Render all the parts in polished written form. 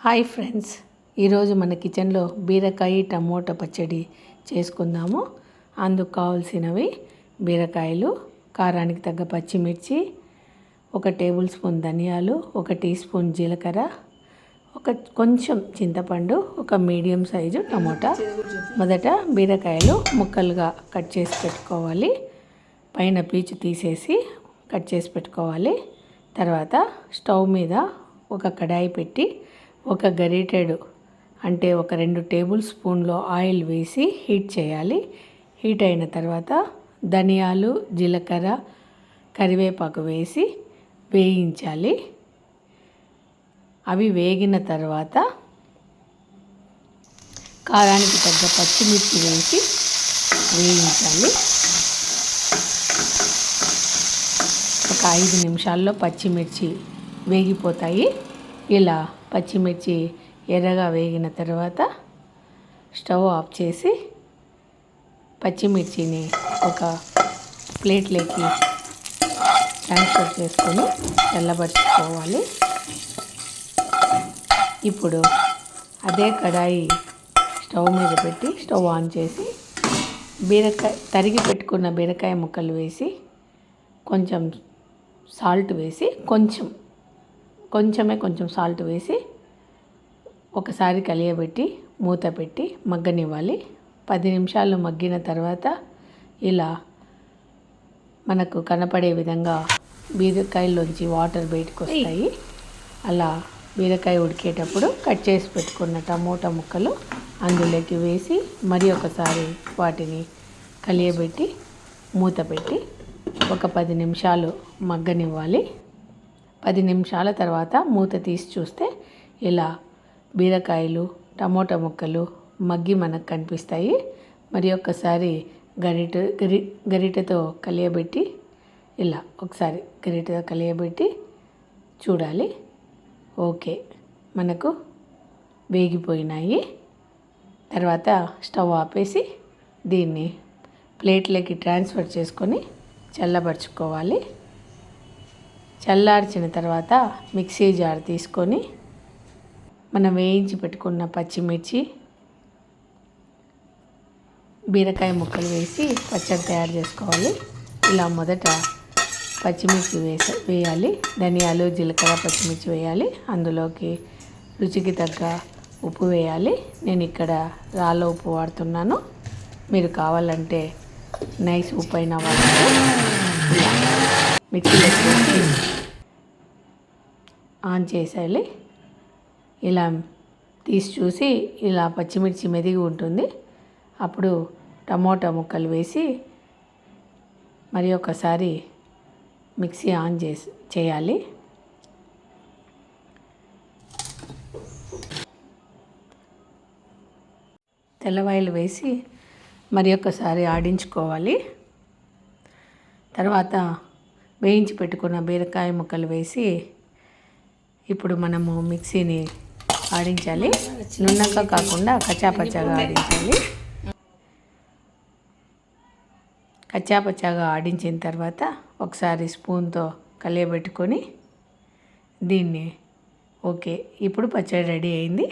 Hi friends, ఈరోజు మన కిచెన్లో బీరకాయ టమోటా పచ్చడి చేసుకుందాము. అందుకు కావాల్సినవి బీరకాయలు, కారానికి తగ్గ పచ్చిమిర్చి, 1 టేబుల్ స్పూన్ ధనియాలు, 1 టీ స్పూన్ జీలకర్ర, కొంచెం చింతపండు, 1 మీడియం సైజు టమోటా. మొదట బీరకాయలు ముక్కలుగా కట్ చేసి పెట్టుకోవాలి. పైన పీచు తీసేసి కట్ చేసి పెట్టుకోవాలి. తర్వాత స్టవ్ మీద ఒక కడాయి పెట్టి 1 గరిటెడు అంటే 2 టేబుల్ స్పూన్లు ఆయిల్ వేసి హీట్ చేయాలి. హీట్ అయిన తర్వాత ధనియాలు, జీలకర్ర, కరివేపాకు వేసి వేయించాలి. అవి వేగిన తర్వాత కారానికి తగ్గ పచ్చిమిర్చి వేసి వేయించాలి. ఒక 5 నిమిషాల్లో పచ్చిమిర్చి వేగిపోతాయి. ఇలా పచ్చిమిర్చి ఎర్రగా వేగిన తర్వాత స్టవ్ ఆఫ్ చేసి పచ్చిమిర్చిని ఒక ప్లేట్లోకి ట్రాన్స్ఫర్ చేసుకొని చల్లబరుచుకోవాలి. ఇప్పుడు అదే కడాయి స్టవ్ మీద పెట్టి స్టవ్ ఆన్ చేసి తరిగి పెట్టుకున్న బీరకాయ ముక్కలు వేసి కొంచెం సాల్ట్ వేసి కొంచెం సాల్ట్ వేసి ఒకసారి కలియబెట్టి మూత పెట్టి మగ్గనివ్వాలి. 10 నిమిషాలు మగ్గిన తర్వాత ఇలా మనకు కనపడే విధంగా బీరకాయల్లోంచి వాటర్ బయటకు వస్తాయి. అలా బీరకాయ ఉడికేటప్పుడు కట్ చేసి పెట్టుకున్న టమోటా ముక్కలు అందులోకి వేసి మరి ఒకసారి వాటిని కలియబెట్టి మూత పెట్టి ఒక 10 నిమిషాలు మగ్గనివ్వాలి. 10 నిమిషాల తర్వాత మూత తీసి చూస్తే ఇలా బీరకాయలు, టమోటా ముక్కలు మగ్గి మనకు కనిపిస్తాయి. మరి ఒక్కసారి గరిటెతో కలియబెట్టి ఇలా ఒకసారి గరిటెతో కలియబెట్టి చూడాలి. ఓకే, మనకు వేగిపోయినాయి. తర్వాత స్టవ్ ఆపేసి దీన్ని ప్లేట్లోకి ట్రాన్స్ఫర్ చేసుకొని చల్లబరుచుకోవాలి. చల్లార్చిన తర్వాత మిక్సీ జార్ తీసుకొని మనం వేయించి పెట్టుకున్న పచ్చిమిర్చి, బీరకాయ ముక్కలు వేసి పచ్చడి తయారు చేసుకోవాలి. ఇలా మొదట పచ్చిమిర్చి వేయాలి. ధనియాలు, జీలకర్ర, పచ్చిమిర్చి వేయాలి. అందులోకి రుచికి తగ్గ ఉప్పు వేయాలి. నేను ఇక్కడ రాళ్ళ ఉప్పు వాడుతున్నాను. మీరు కావాలంటే నైస్ ఉప్పు అయినా వాడతారు. మిక్సీలో వేసి ఆన్ చేసేయాలి. ఇలా తీసి చూసి ఇలా పచ్చిమిర్చి మెదిగి ఉంటుంది. అప్పుడు టమోటా ముక్కలు వేసి మరి ఒకసారి మిక్సీ ఆన్ చేయాలి. తెల్లవాయలు వేసి మరి ఒకసారి ఆడించుకోవాలి. తర్వాత వేయించి పెట్టుకున్న బీరకాయ ముక్కలు వేసి ఇప్పుడు మనము మిక్సీని ఆడించాలి. నున్నగా కాకుండా కచ్చాపచ్చాగా ఆడించాలి. కచ్చాపచ్చాగా ఆడించిన తర్వాత ఒకసారి స్పూన్తో కలియబెట్టుకొని దీన్ని ఓకే, ఇప్పుడు పచ్చడి రెడీ అయింది.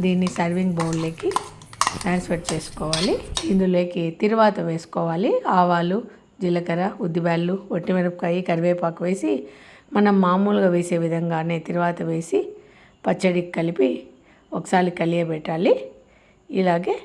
దీన్ని సర్వింగ్ బౌల్లోకి ట్రాన్స్ఫర్ చేసుకోవాలి. ఇందులోకి తిరువాత వేసుకోవాలి. ఆవాలు, జీలకర్ర, ఉద్దిబ్యాళ్ళు, ఒట్టిమిరపకాయ, కరివేపాకు వేసి మనం మామూలుగా వేసే విధంగానే తిరువాత వేసి పచ్చడికి కలిపి ఒకసారి కలియబెట్టాలి. ఇలాగే